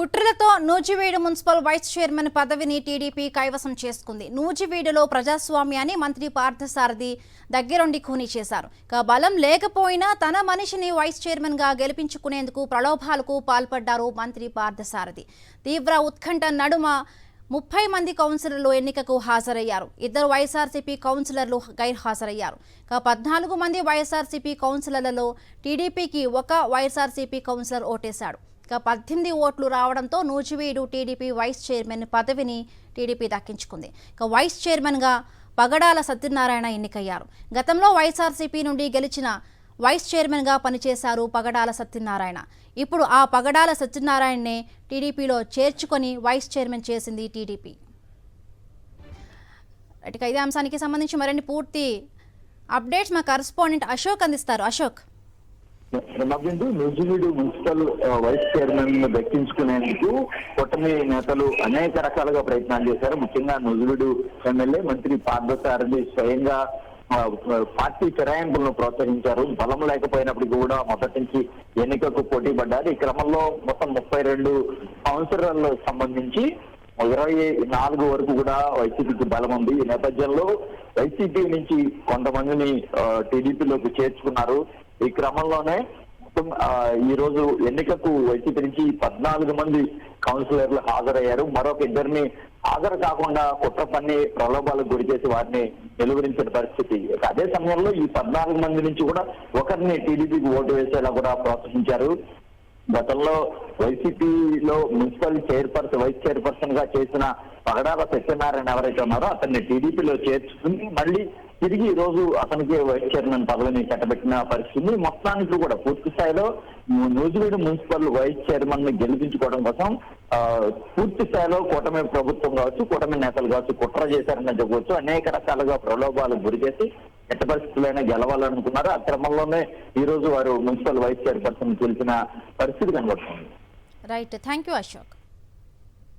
కుట్రలతో Nuzvid municipal vice chairman పదవిని TDP కైవసం చేసుకుంది. నూజివీడులో ప్రజాస్వామ్యాన్ని మంత్రి పార్థసారథి దగ్గరుండి ఖూనీ చేశారు. బలం లేకపోయినా తన మనిషిని వైస్ చైర్మన్ గా గెలిపించుకునేందుకు ప్రలోభాలకు పాల్పడ్డారు మంత్రి పార్థసారథి. తీవ్ర ఉత్కంఠ నడుమ 30 మంది కౌన్సిలర్లు ఎన్నికకు హాజరయ్యారు. 2 వైఎస్ఆర్సీపీ కౌన్సిలర్లు గైర్హాజరయ్యారు. 14 మంది వైఎస్ఆర్సీపీ కౌన్సిలర్లలో టీడీపీకి 1 వైఎస్ఆర్సీపీ కౌన్సిలర్ ఓటేశాడు. 18 ఓట్లు రావడంతో నూజివీడు టీడీపీ వైస్ చైర్మన్ పదవిని టీడీపీ దక్కించుకుంది. వైస్ చైర్మన్గా పగడాల సత్యనారాయణ ఎన్నికయ్యారు. గతంలో వైఎస్ఆర్సీపీ నుండి గెలిచిన వైస్ చైర్మన్గా పనిచేశారు పగడాల సత్యనారాయణ. ఇప్పుడు ఆ పగడాల సత్యనారాయణనే టీడీపీలో చేర్చుకొని వైస్ చైర్మన్ చేసింది టీడీపీ. ఇదే అంశానికి సంబంధించి మరిన్ని పూర్తి అప్డేట్స్ మా కరెస్పాండెంట్ అశోక్ అందిస్తారు. Ashok, Nuzvid municipal vice chairman దక్కించుకునేందుకు కూటమి నేతలు అనేక రకాలుగా ప్రయత్నాలు చేశారు. ముఖ్యంగా నూజివీడు ఎమ్మెల్యే మంత్రి పార్థసారథి స్వయంగా పార్టీ ఫిరాయింపులను ప్రోత్సహించారు. బలం లేకపోయినప్పటికీ కూడా మొదటి నుంచి ఎన్నికకు పోటీ పడ్డారు. ఈ క్రమంలో మొత్తం 32 కౌన్సిలర్లకు సంబంధించి 24 వరకు కూడా వైసీపీకి బలం ఉంది. ఈ నేపథ్యంలో వైసీపీ నుంచి కొంతమందిని టీడీపీలోకి చేర్చుకున్నారు. ఈ క్రమంలోనే ఈ రోజు ఎన్నికకు వైసీపీ నుంచి 14 మంది కౌన్సిలర్లు హాజరయ్యారు. మరొక 2 హాజరు కాకుండా కుట్ర పన్ని ప్రలోభాలకు గురి చేసి వారిని నిలువరించిన పరిస్థితి. అదే సమయంలో ఈ 14 మంది నుంచి కూడా ఒకరిని టీడీపీకి ఓటు వేసేలా కూడా ప్రోత్సహించారు. గతంలో వైసీపీలో మున్సిపల్ వైస్ చైర్పర్సన్ గా చేసిన పగడాల సత్యనారాయణ ఎవరైతే ఉన్నారో అతన్ని టీడీపీలో చేర్చుకుని మళ్ళీ తిరిగి ఈ రోజు అతనికి వైస్ చైర్మన్ పదవిని కట్టబెట్టిన పరిస్థితి. మొత్తానికి కూడా పూర్తి స్థాయిలో నూజివీడు మున్సిపల్ వైస్ చైర్మన్ ని గెలిపించుకోవడం కోసం పూర్తి స్థాయిలో కూటమి ప్రభుత్వం కావచ్చు, కూటమి నేతలు కావచ్చు కుట్ర చేశారని చెప్పవచ్చు. అనేక రకాలుగా ప్రలోభాలకు గురి చేసి ఎట్ట పరిస్థితులైనా గెలవాలనుకున్నారు. ఆ క్రమంలోనే ఈ రోజు వారు మున్సిపల్ వైస్ చైర్పర్సన్ గెలిచిన పరిస్థితి కనబడుతుంది. Right, thank you Ashok.